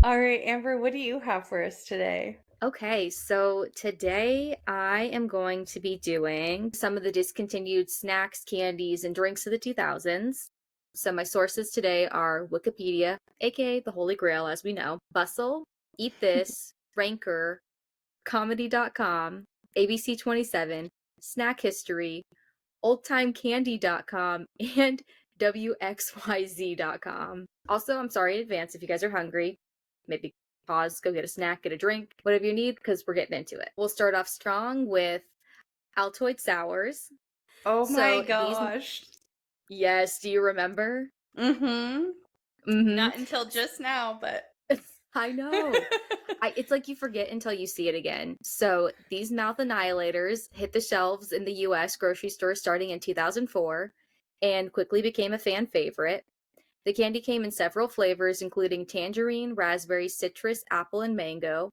All right, Amber, what do you have for us today? Okay, so today I am going to be doing some of the discontinued snacks, candies, and drinks of the 2000s. So my sources today are Wikipedia, aka the Holy Grail, as we know, Bustle, Eat This, Ranker, Comedy.com, ABC 27, Snack History, OldTimeCandy.com, and WXYZ.com. Also, I'm sorry in advance if you guys are hungry. Maybe pause, go get a snack, get a drink, whatever you need, because we're getting into it. We'll start off strong with Altoid Sours. Oh my So these, gosh. yes, do you remember? Mm-hmm. Mm-hmm. Not until just now, but I know. It's like you forget until you see it again. So these mouth annihilators hit the shelves in the US grocery store starting in 2004 and quickly became a fan favorite. The candy came in several flavors, including tangerine, raspberry, citrus, apple, and mango.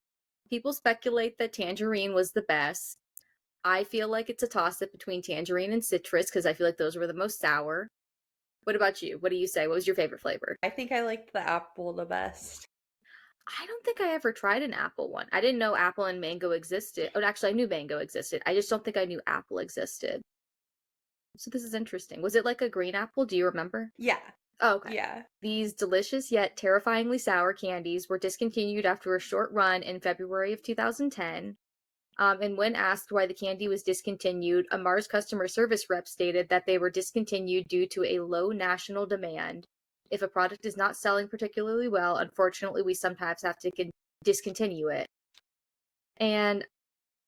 People speculate that tangerine was the best. I feel like it's a toss up between tangerine and citrus because I feel like those were the most sour. What about you? What do you say? What was your favorite flavor? I think I liked the apple the best. I don't think I ever tried an apple one. I didn't know apple and mango existed. Oh, actually, I knew mango existed. I just don't think I knew apple existed. So this is interesting. Was it like a green apple? Do you remember? Yeah. Oh, okay. Yeah. These delicious yet terrifyingly sour candies were discontinued after a short run in February of 2010. And when asked why the candy was discontinued, a Mars customer service rep stated that they were discontinued due to a low national demand. If a product is not selling particularly well, unfortunately, we sometimes have to discontinue it. And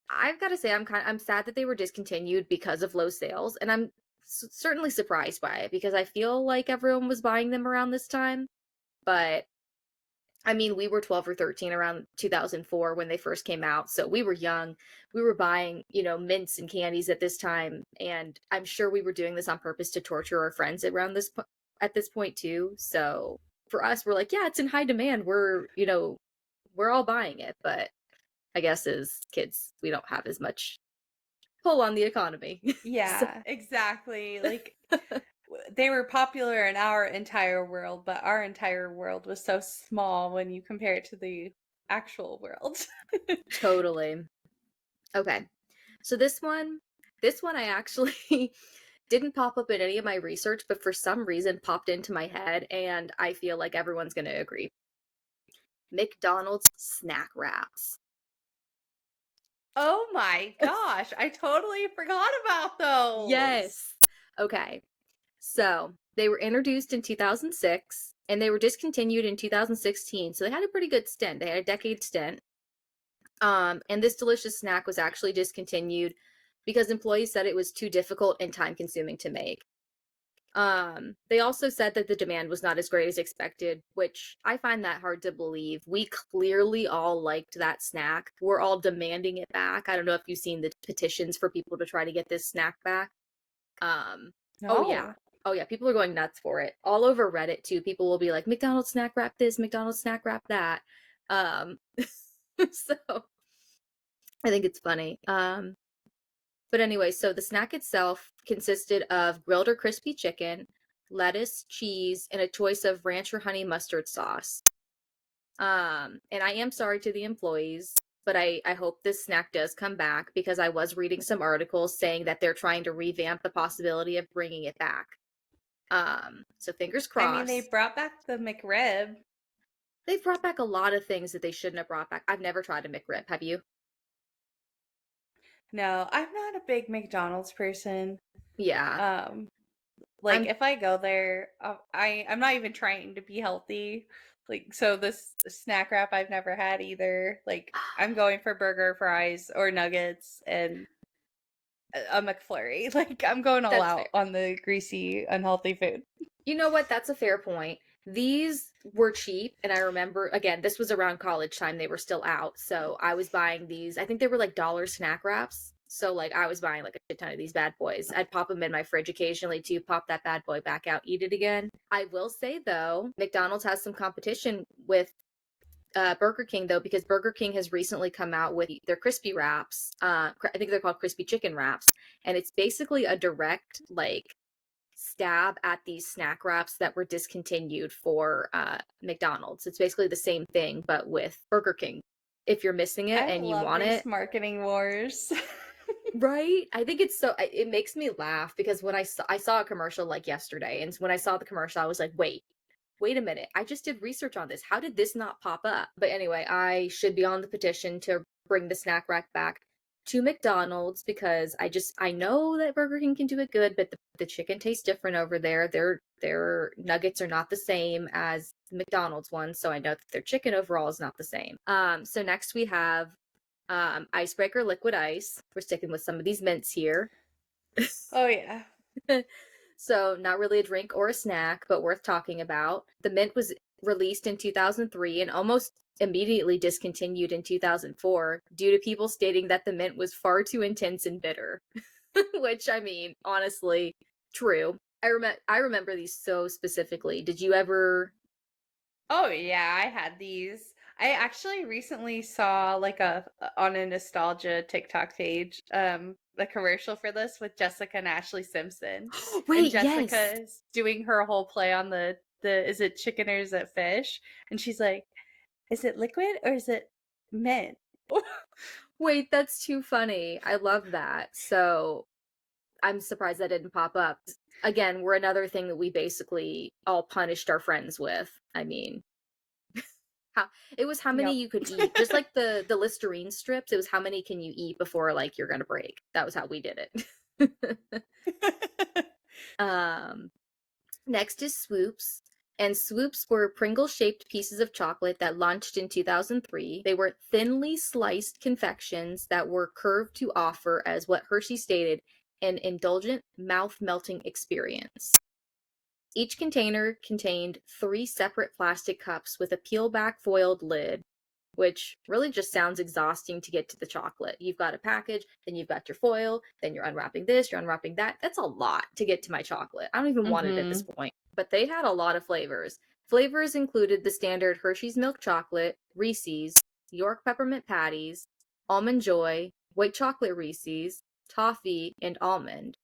I've got to say, I'm sad that they were discontinued because of low sales, and I'm certainly surprised by it because I feel like everyone was buying them around this time. But I mean, we were 12 or 13 around 2004 when they first came out, so we were young. We were buying, mints and candies at this time, and I'm sure we were doing this on purpose to torture our friends around at this point too. So for us, we're like, yeah, it's in high demand. We're all buying it, but I guess as kids, we don't have as much pull on the economy. So Yeah, exactly. Like they were popular in our entire world, but our entire world was so small when you compare it to the actual world. totally. Okay. So this one I actually didn't pop up in any of my research, but for some reason popped into my head, and I feel like everyone's going to agree. McDonald's snack wraps. Oh my gosh, I totally forgot about those. Yes. Okay. So they were introduced in 2006 and they were discontinued in 2016. So they had a pretty good stint. They had a decade stint. And this delicious snack was actually discontinued because employees said it was too difficult and time consuming to make. They also said that the demand was not as great as expected, which I find that hard to believe. We clearly all liked that snack. We're all demanding it back. I don't know if you've seen the petitions for people to try to get this snack back. Um, oh yeah. No. Oh yeah, people are going nuts for it. All over Reddit too. People will be like, McDonald's snack wrap this, McDonald's snack wrap that. Um, so I think it's funny. But anyway, so the snack itself consisted of grilled or crispy chicken, lettuce, cheese, and a choice of ranch or honey mustard sauce. And I am sorry to the employees, but I hope this snack does come back because I was reading some articles saying that they're trying to revamp the possibility of bringing it back. So fingers I mean, they crossed. brought back the McRib. They've brought back a lot of things that they shouldn't have brought back. I've never tried a McRib. Have you? No, I'm not a big McDonald's person. Yeah. Um, like I'm if I go there, I'm not even trying to be healthy. Like so this snack wrap I've never had either. Like I'm going for burger, fries, or nuggets and a McFlurry. Like I'm going all that's fair. out on the greasy, unhealthy food. You know what? That's a fair point. These were cheap, and I remember again, this was around college time, they were still out. So I was buying these. I think they were like dollar snack wraps. So like I was buying like a shit ton of these bad boys. I'd pop them in my fridge occasionally to pop that bad boy back out, eat it again. I will say though, McDonald's has some competition with Burger King though, because Burger King has recently come out with their crispy wraps. I think they're called crispy chicken wraps, and it's basically a direct like stab at these snack wraps that were discontinued for McDonald's. It's basically the same thing, but with Burger King. If you're missing it I and you love want these it, marketing wars. right? I think it's so it makes me laugh because when I saw a commercial like yesterday, and when I saw the commercial, I was like, wait a minute. I just did research on this. How did this not pop up? But anyway, I should be on the petition to bring the snack rack back to McDonald's because I know that Burger King can do it good, but the chicken tastes different over there. Their nuggets are not the same as the McDonald's ones, so I know that their chicken overall is not the same. So next we have Icebreaker Liquid Ice. We're sticking with some of these mints here. Oh yeah. So, not really a drink or a snack, but worth talking about. The mint was released in 2003 and almost immediately discontinued in 2004 due to people stating that the mint was far too intense and bitter. Which, I mean, honestly, true. I remember these so specifically. Did you ever? Oh yeah, I had these. I actually recently saw like a on a nostalgia TikTok page, the commercial for this with Jessica and Ashley Simpson. And Wait, yes. Jessica is doing her whole play on the is it chicken or is it fish? And she's like, is it liquid or is it mint? Wait, that's too funny. I love that. So, I'm surprised that didn't pop up. Again, we're another thing that we basically all punished our friends with. I mean, how it was how many Yep. you could eat. Just like the Listerine strips, it was how many can you eat before like you're gonna break. That was how we did it. um Next is Swoops. And Swoops were Pringle shaped pieces of chocolate that launched in 2003. They were thinly sliced confections that were curved to offer, as what Hershey stated, an indulgent, mouth melting experience. Each container contained 3 separate plastic cups with a peel back foiled lid, which really just sounds exhausting to get to the chocolate. You've got a package, then you've got your foil, then you're unwrapping this, you're unwrapping that. That's a lot to get to my chocolate. I don't even want it at this Mm-hmm. point. But they had a lot of flavors. Flavors included the standard Hershey's milk chocolate, Reese's, York peppermint patties, almond joy, white chocolate Reese's, toffee, and almond.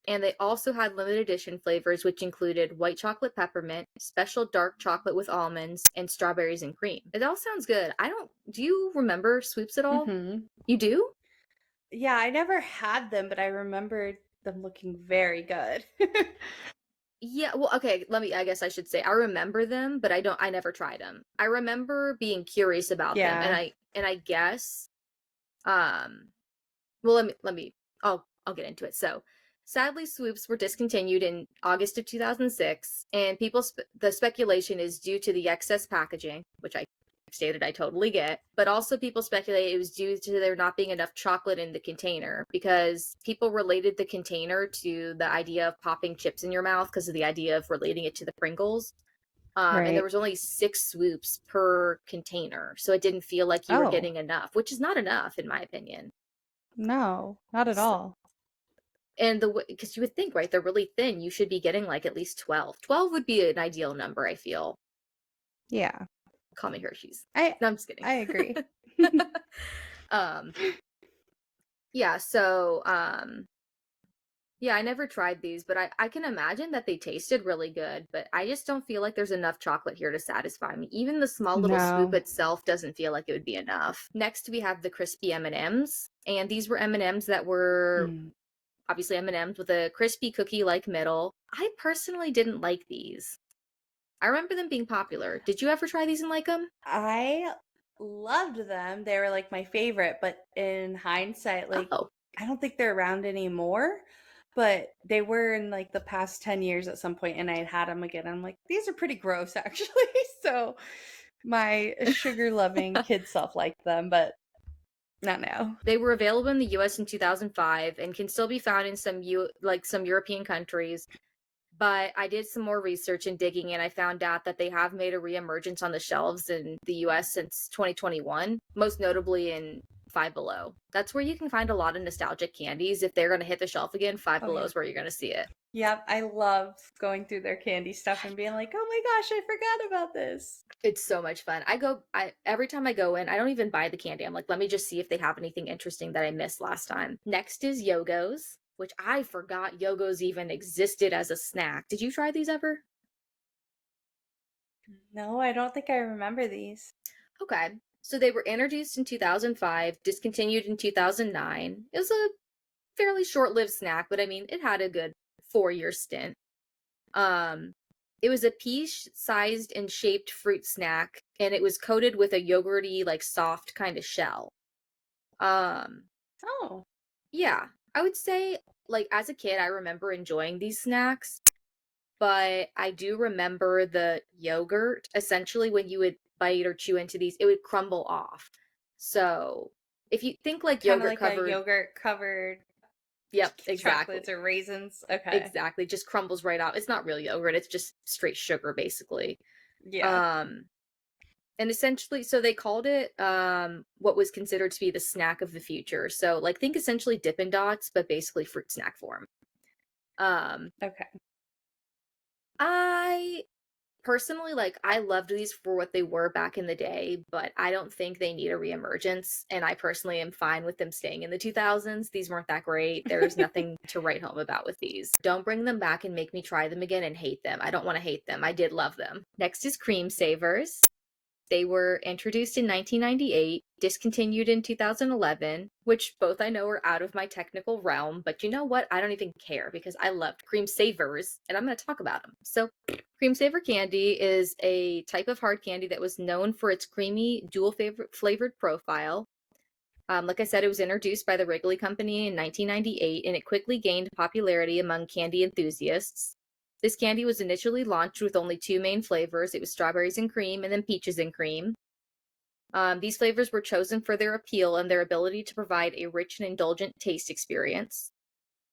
And they also had limited edition flavors, which included white chocolate peppermint, special dark chocolate with almonds, and strawberries and cream. It all sounds good. Do you remember Swoops at all? Mm-hmm. You do? Yeah, I never had them, but I remember them looking very good. Yeah, well, okay, I guess I should say I remember them, but I never tried them. I remember being curious about them, and Yeah. I guess, um, well, I'll get into it. So, sadly, Swoops were discontinued in August of 2006, and the speculation is due to the excess packaging, which I stated I totally get, but also people speculate it was due to there not being enough chocolate in the container because people related the container to the idea of popping chips in your mouth because of the idea of relating it to the Pringles. And there Right. was only 6 swoops per container, so it didn't feel like you were Oh, getting enough, which is not enough in my opinion. no, not at all. And because you would think, right, they're really thin, you should be getting like at least 12. 12 would be an ideal number, I feel. Yeah. Call me Hershey's. I No, I'm just kidding. I agree. um yeah, so yeah, I never tried these, but I can imagine that they tasted really good, but I just don't feel like there's enough chocolate here to satisfy me. Even the small little swoop No. itself doesn't feel like it would be enough. Next, we have the crispy M&Ms, and these were M&Ms that were Mm. obviously M&Ms with a crispy cookie-like middle. I personally didn't like these. I remember them being popular. Did you ever try these and like them? I loved them. They were like my favorite, but in hindsight, like Oh, I don't think they're around anymore. But they were in like the past 10 years at some point, and I had them again. I'm like, these are pretty gross, actually. So my sugar loving kid self liked them, but not now. they were available in the US in 2005 and can still be found in some European countries. But I did some more research and digging, and I found out that they have made a reemergence on the shelves in the US since 2021, most notably in Five Below. That's where you can find a lot of nostalgic candies. If they're going to hit the shelf again, Five Oh, Below yeah. is where you're going to see it. Yep. I love going through their candy stuff and being like, oh my gosh, I forgot about this. It's so much fun. Every time I go in, I don't even buy the candy. I'm like, let me just see if they have anything interesting that I missed last time. Next is Yogos. which I forgot Yogos even existed as a snack. Did you try these ever? No, I don't think I remember these. Okay. So they were introduced in 2005, discontinued in 2009. It was a fairly short-lived snack, but I mean, it had a good 4-year stint. Um, it was a pea-sized and shaped fruit snack, and it was coated with a yogurty, like soft kind of shell. Um, Oh, yeah, I would say, like, as a kid, I remember enjoying these snacks, but I do remember the yogurt. Essentially, when you would bite or chew into these, it would crumble off. So, if you think like kind of yogurt like a covered, yogurt covered yep, chocolates exactly. or raisins. Okay. Exactly, just crumbles right off. It's not real yogurt, it's just straight sugar basically. Yeah. Um and essentially so they called it what was considered to be the snack of the future. So like think essentially Dippin' Dots but basically fruit snack form. Um Okay. I personally, like, I loved these for what they were back in the day, but I don't think they need a reemergence, and I personally am fine with them staying in the 2000s. These weren't that great. There's nothing to write home about with these. Don't bring them back and make me try them again and hate them. I don't want to hate them. I did love them. Next is Cream Savers. They were introduced in 1998, discontinued in 2011, which both I know are out of my technical realm, but you know what? I don't even care because I loved Cream Savers and I'm going to talk about them. So, Cream Saver candy is a type of hard candy that was known for its creamy, dual flavored profile. Like I said, it was introduced by the Wrigley Company in 1998 and it quickly gained popularity among candy enthusiasts. This candy was initially launched with only 2 main flavors. It was strawberries and cream and then peaches and cream. These flavors were chosen for their appeal and their ability to provide a rich and indulgent taste experience.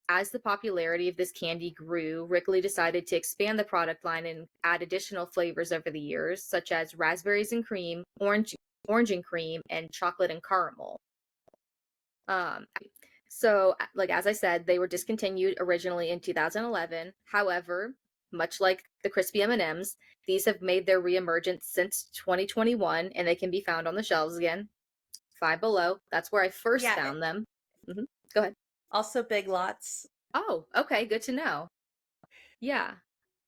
As the popularity of this candy grew, Wrigley decided to expand the product line and add additional flavors over the years, such as raspberries and cream, orange and cream, and chocolate and caramel. Um, so, like as I said, they were discontinued originally in 2011. However, much like the crispy M&Ms, these have made their reemergence since 2021, and they can be found on the shelves again. Five Below. That's where I first Yeah. found them. Go ahead. Also Big Lots. Oh, okay, good to know. Yeah.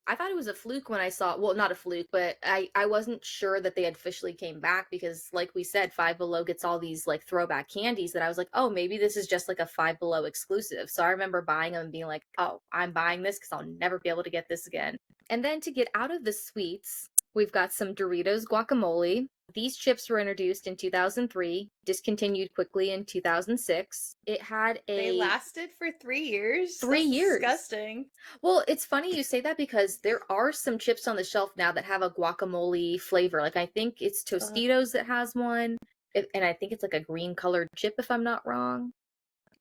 I thought it was a fluke when I saw, well, not a fluke, but I wasn't sure that they had officially came back because like we said, Five Below gets all these like throwback candies that I was like, oh, maybe this is just like a Five Below exclusive. So I remember buying them and being like, oh, I'm buying this because I'll never be able to get this again. And then to get out of the sweets, we've got some Doritos guacamole. These chips were introduced in 2003, discontinued quickly in 2006. It had They a lasted for 3 years. 3 years. Disgusting. Well, it's funny you say that because there are some chips on the shelf now that have a guacamole flavor. Like I think it's Ugh. Tostitos that has one, and I think it's like a green colored chip if I'm not wrong.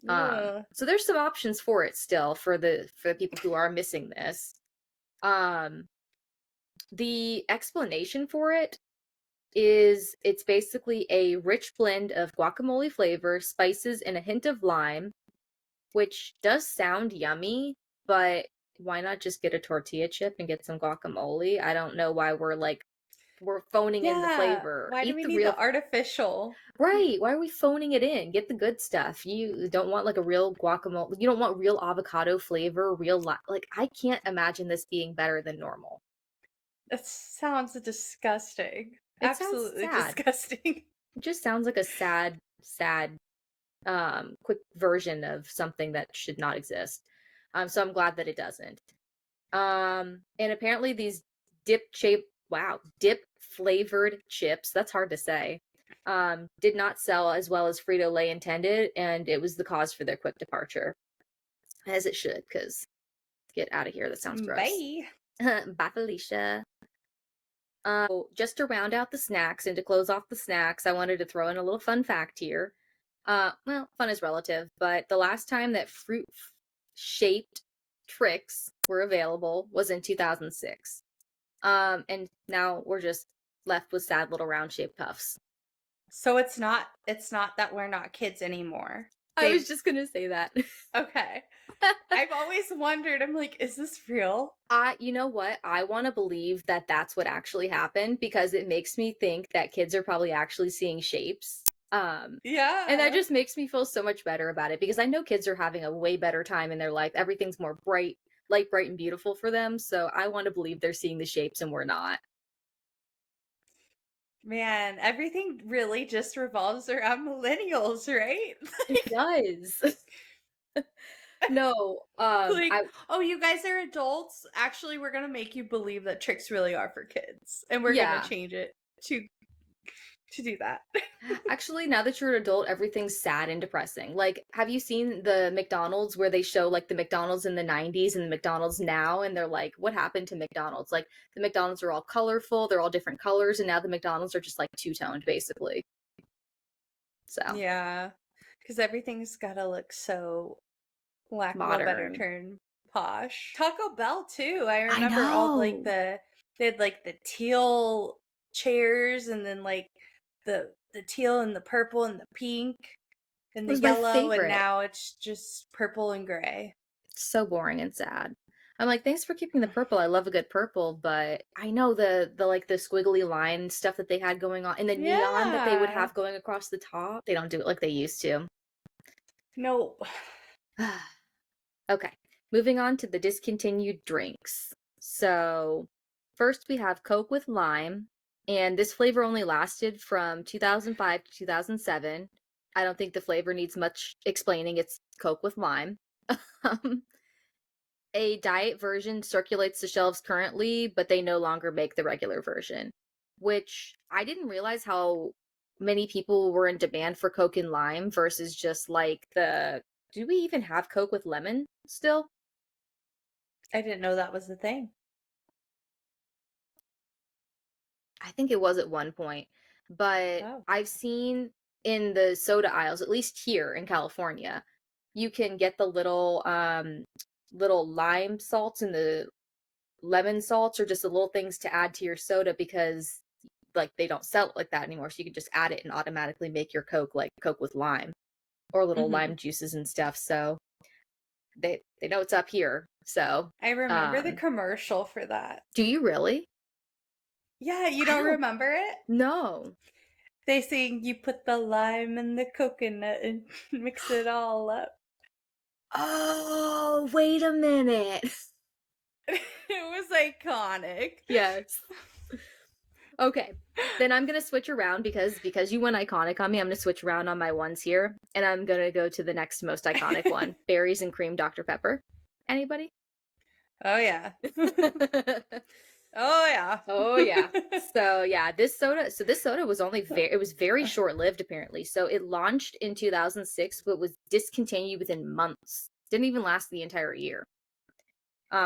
Ugh. So there's some options for it still for the people who are missing this. Um, the explanation for it is it's basically a rich blend of guacamole flavor, spices, and a hint of lime, which does sound yummy, but why not just get a tortilla chip and get some guacamole? I don't know why we're phoning in the Yeah. flavor. Why do Eat we the need real. the artificial? Right, why are we phoning it in? Get the good stuff. You don't want like a real guacamole. You don't want real avocado flavor, like I can't imagine this being better than normal. That sounds disgusting. It sounds Absolutely sad. disgusting. It just sounds like a sad quick version of something that should not exist. So I'm glad that it doesn't. And apparently these dip flavored chips, that's hard to say, did not sell as well as Frito-Lay intended, and it was the cause for their quick departure. As it should, because get out of here, that sounds gross. Bye. Bye, Felicia. Just to round out the snacks and to close off the snacks, I wanted to throw in a little fun fact here. Well, fun is relative, but the last time that fruit-shaped tricks were available was in 2006. And now we're just left with sad little round-shaped puffs. So it's not that we're not kids anymore. I was just gonna say that. Okay. I've always wondered, I'm like, is this real? You know what? I want to believe that that's what actually happened because it makes me think that kids are probably actually seeing shapes. And that Yeah. just makes me feel so much better about it because I know kids are having a way better time in their life. Everything's more light, bright, and beautiful for them. So I want to believe they're seeing the shapes and we're not. Man, everything really just revolves around millennials, right? It does. No, Like, oh, you guys are adults. Actually, we're gonna make you believe that tricks really are for kids, and we're gonna yeah. change it to do that. Actually, now that you're an adult, everything's sad and depressing. Like, have you seen the McDonald's where they show like the McDonald's in the 90s and the McDonald's now? And they're like, what happened to McDonald's? Like, the McDonald's are all colorful, they're all different colors, and now the McDonald's are just like two-toned, basically. So, Yeah, because everything's gotta look so, lack of a better modern. term, posh. Taco Bell too. I I remember all like know. they had like the teal chairs, and then like the teal and the purple and the pink and It the was my yellow, and favorite. now it's just purple and gray. So boring and sad. I'm like, thanks for keeping the purple. I love a good purple, but I know the like the squiggly line stuff that they had going on and the neon that they would Yeah. have going across the top. They don't do it like they used to. No. Okay. Moving on to the discontinued drinks. So, first we have Coke with lime, and this flavor only lasted from 2005 to 2007. I don't think the flavor needs much explaining. It's Coke with lime. Um, a diet version circulates the shelves currently, but they no longer make the regular version, which I didn't realize how many people were in demand for Coke and lime versus just like the. Do we even have Coke with lemon still? I didn't know that was the thing. I think it was at one point, but Oh. I've seen in the soda aisles, at least here in California, you can get the little lime salts and the lemon salts or just the little things to add to your soda because like they don't sell it like that anymore. So you can just add it and automatically make your Coke like Coke with lime or little Mhm. lime juices and stuff. So they know it's up here. So I remember the um commercial for that. do you really? Yeah, you I don't don't remember it? know. They sing you put the lime and the coconut and mix it all up. Oh, wait a minute. It was iconic. Yes. Okay. Then I'm gonna switch around because you went iconic on me. I'm gonna switch around on my ones here, and I'm gonna go to the next most iconic one: berries and cream Dr Pepper. Anybody? Oh yeah. Oh yeah. Oh yeah. So yeah, this soda was only it was very short-lived apparently. So it launched in 2006 but was discontinued within months. Didn't even last the entire year.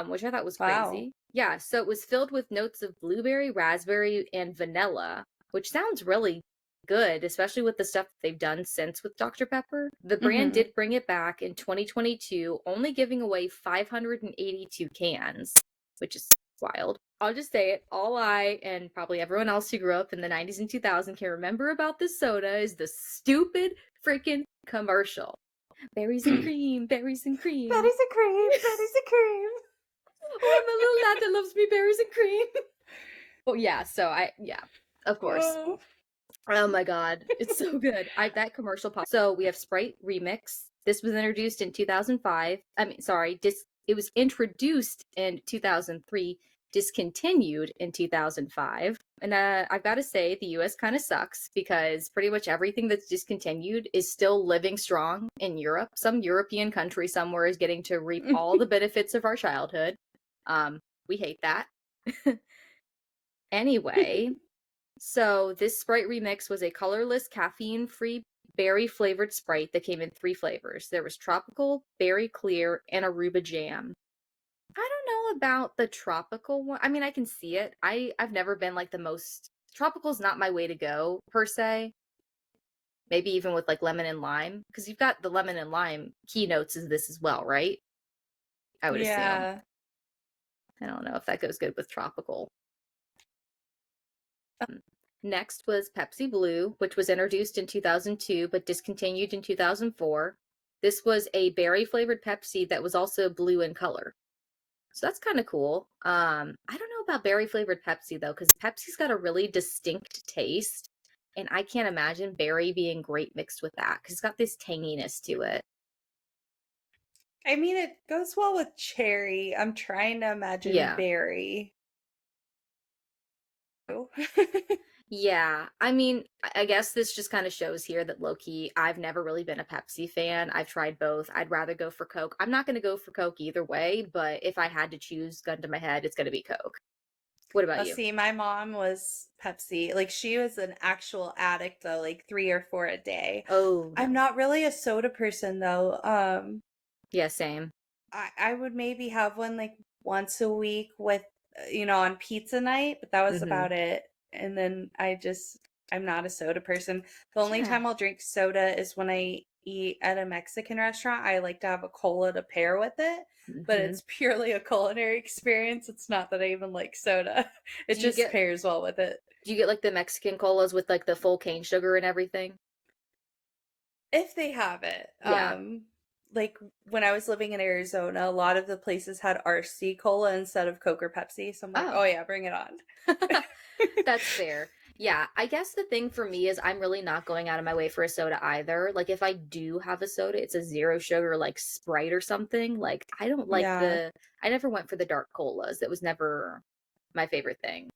Which I thought was Wow. crazy. Yeah, so it was filled with notes of blueberry, raspberry, and vanilla, which sounds really good, especially with the stuff that they've done since with Dr. Pepper. The brand Mhm. did bring it back in 2022, only giving away 582 cans, which is wild. I'll just say it, all I and probably everyone else who grew up in the 90s and 2000s can remember about this soda is the stupid freaking commercial. Berries and cream, berries and cream. Betty's a cream. Betty's a cream. Oh, I'm a little lad that loves me berries and cream. Oh yeah, yeah, of course. Oh. Oh my god, it's so good. I that commercial pop. So we have Sprite Remix. This was introduced in 2005. I mean, sorry, it was introduced in 2003, discontinued in 2005. And I've got to say, the US kind of sucks because pretty much everything that's discontinued is still living strong in Europe. Some European country somewhere is getting to reap all the benefits of our childhood. We hate that. Anyway, so this Sprite Remix was a colorless, caffeine-free, berry-flavored Sprite that came in 3 flavors. There was tropical, berry clear, and Aruba jam. I don't know about the tropical one. I mean, I can see it. I've never been like the most tropical's not my way to go per se. Maybe even with like lemon and lime because you've got the lemon and lime keynotes of this as well, right? I would assume. Yeah. I don't know if that goes good with tropical. Next was Pepsi Blue, which was introduced in 2002 but discontinued in 2004. This was a berry flavored Pepsi that was also blue in color. So that's kind of cool. I don't know about berry flavored Pepsi though, because Pepsi's got a really distinct taste. and I can't imagine berry being great mixed with that because it's got this tanginess to it. I mean, it goes well with cherry. I'm trying to imagine Yeah. berry. Yeah, I mean, I guess this just kind of shows here that low key, I've never really been a Pepsi fan. I've tried both. I'd rather go for Coke. I'm not going to go for Coke either way, but if I had to choose, gun to my head, it's going to be Coke. What about you? See, my mom was Pepsi. Like, she was an actual addict, though, like 3 or 4 a day. Oh, I'm no. not really a soda person, though. Yeah, same. I would maybe have one like once a week with, on pizza night, but that was Mm-hmm. about it. And then I'm not a soda person. The only Yeah. time I'll drink soda is when I eat at a Mexican restaurant. I like to have a cola to pair with it, but Mm-hmm. it's purely a culinary experience. It's not that I even like soda. It Do you just get pairs well with it. do you get like the Mexican colas with like the full cane sugar and everything? If they have it. Yeah. Like when I was living in Arizona, a lot of the places had RC cola instead of Coke or Pepsi. So I'm like, oh Oh. yeah, bring it on. That's fair. Yeah, I guess the thing for me is I'm really not going out of my way for a soda either. Like if I do have a soda, it's a zero sugar like Sprite or something. Like I don't like Yeah. I never went for the dark colas. That was never my favorite thing.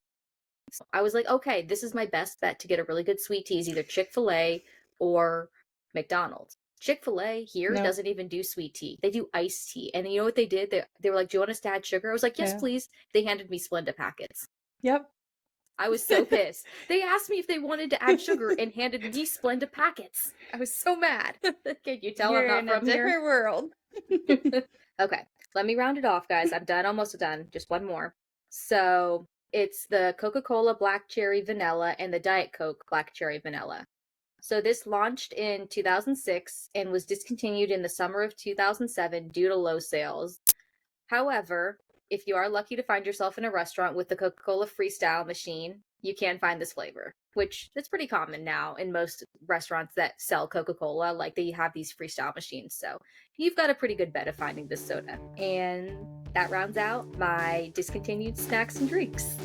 So I was like, okay, this is my best bet to get a really good sweet tea is either Chick-fil-A or McDonald's. Chick-fil-A here No. doesn't even do sweet tea. They do iced tea. And you know what they did? They were like, "Do you want us to add sugar?" I was like, "Yes, Yeah. please." They handed me Splenda packets. Yep. I was so pissed. They asked me if they wanted to add sugar and handed me Splenda packets. I was so mad. Can you tell I'm You're not in a from here? different world. Okay, let me round it off, guys. I'm done, almost done. Just one more. So it's the Coca-Cola Black Cherry Vanilla and the Diet Coke Black Cherry Vanilla. So this launched in 2006 and was discontinued in the summer of 2007 due to low sales. However, if you are lucky to find yourself in a restaurant with the Coca-Cola Freestyle machine, you can find this flavor, which is pretty common now in most restaurants that sell Coca-Cola. Like they have these Freestyle machines. So you've got a pretty good bet of finding this soda. And that rounds out my discontinued snacks and drinks.